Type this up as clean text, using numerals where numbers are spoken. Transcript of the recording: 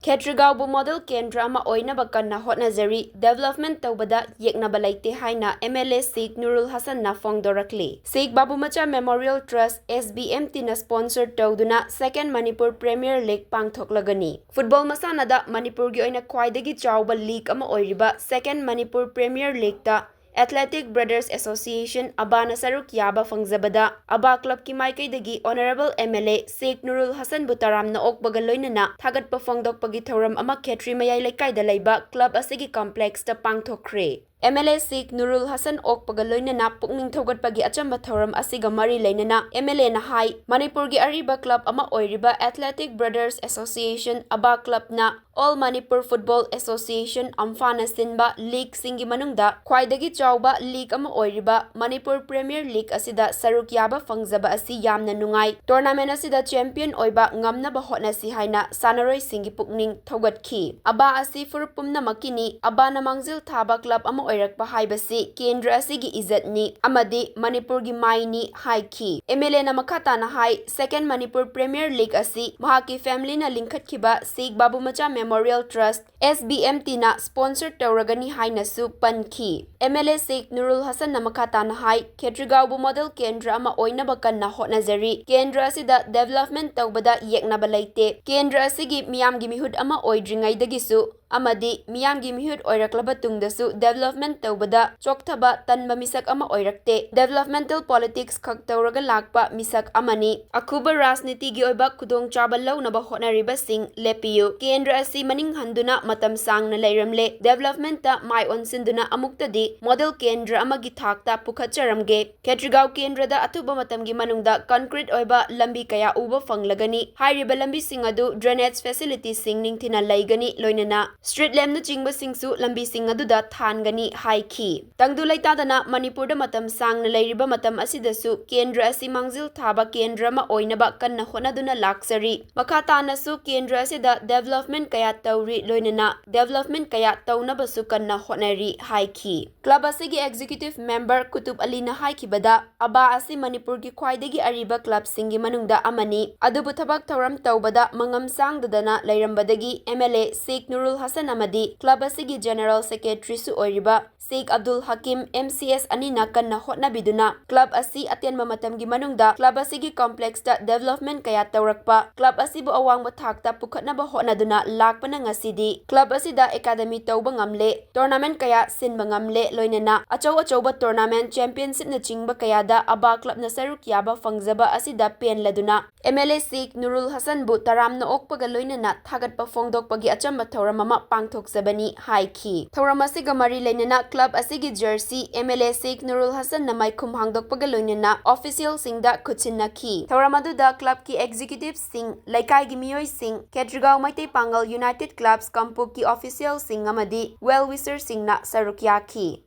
Kshetrigao model Kendra ama Oinaba Kanna Hotnari development tawbada yeknaba laite haina MLA Sheikh Noorul Hassan na fongdorakli. Sheikh Babumacha Memorial Trust SBMT na sponsor tawduna Second Manipur Premier League pangthoklagani. Football masanada Manipur gi oina khwaidagi chawba league ama oiriba Second Manipur Premier League ta Athletic Brothers Association Abana Saruk Yaba Fangjabada Aba Club ki Maikaidagi Honorable MLA Sheikh Noorul Hassan Butaram na Okbagaloinana Thagat Pafongdok Pagi Thoram Ama Khetri Mayai Laikai Dalaiba Club Asigi Complex ta Pangthokre. MLA Sheikh Noorul Hassan Okbagaloinana Pukning Thogat Pagi Achamba Thoram Asiga Mari Lainana MLA na hai Manipur gi Ariba Club Ama Oiriba Athletic Brothers Association Aba Club na All Manipur Football Association Amfana Sinba League Singi Manungda Khwaidagi Chawba League Ama Oiriba Manipur Premier League Asida Saruk Yaba Fangjaba Asi Yamna Nungai Tournament Asida Champion Oiba Ngamnaba Hotnasi Haina Sanaroi Singi Pukning Thogatki Aba Asi Furupumna Makini Aba na Mangzil Thaba Club Ama Oirakpa Haibasi Kendra Asigi Izatni Amadi Manipur gi Maini Haiki MLA na Makata na Hai Second Manipur Premier League Asi Mahaki Family na Lingkhatkiba Sheikh Babumacha Memorial Trust SBMT na sponsor tawragani haina su panki. MLA Sheikh Noorul Hassan na Makata na hai Kshetrigao model Kendra ama Oinaba Kanna Hotnari Kendra asida development tawbada yeknaba laite Kendra asigi miyamgi mihud ama oidringaidagi amadi miyamgi mihud oiraklaba tungdasu development tawbada chokthaba tanba misak ama oirakte developmental politics khak tawraga lakpa misak amani akuba rajniti gi oiba khudong chaba lawnaba hotnariba sing lepiyu Kendra asi maning handuna matam sang na lairamle development ta mai onsinduna amuktadi model Kendra amagi thakta pukhacharamge Kshetrigao Kendra da atuba matamgi manungda concrete oiba lambi kaya uba fanglagani hairiba lambi sing adu drainage facilities sing ningthina laigani loinana street lamp na chingba singsu lambi sing adu da thangani haiki tangdu laitadana Manipur da matam sang na lairiba matam asidasu Kendra asi mangzil thaba Kendra ma Oinaba kanna honaduna laksari makata nasu Kendra asida development kaya tawri loinana development kaya tawnabasu kanna Hotnari haiki club asigi executive member Kutub Ali na haikibada aba asi Manipur gi khwaidagi ariba club singi manungda amani adubu thabak tawram tawbada mangam sangdadana lairambadagi MLA Sheikh Noorul Hassan amadi club asigi general secretary su oiriba Sheikh Abdul Hakim MCS anina kanna hotnabiduna club asi atyanba matamgi manungda club asigi complex ta development kaya tawrakpa club asibu awangba thakta pukhatnaba hotnaduna lakpana ngasidi club asida academy tawba ngamle tournament kaya sinba ngamle loinana achauba tournament championship na chingba kaya da aba club na saruk yaba fangjaba asida penladuna MLA Sheikh Noorul Hassan bu taramna okpaga loinana thagatpa fongdokpagi achamba thawram ama pangthoksabani haiki thawram asiga mari lainana club asigi jersey MLA Sheikh Noorul Hassan na maikhum hangdokpaga loinana official singda khutsinaki thawram aduda club ki executive sing laikai gi miyoi sing Kshetrigao Maitai Pangal United Clubs Kampuk ki official sing amadi well wisher sing na saruk yaki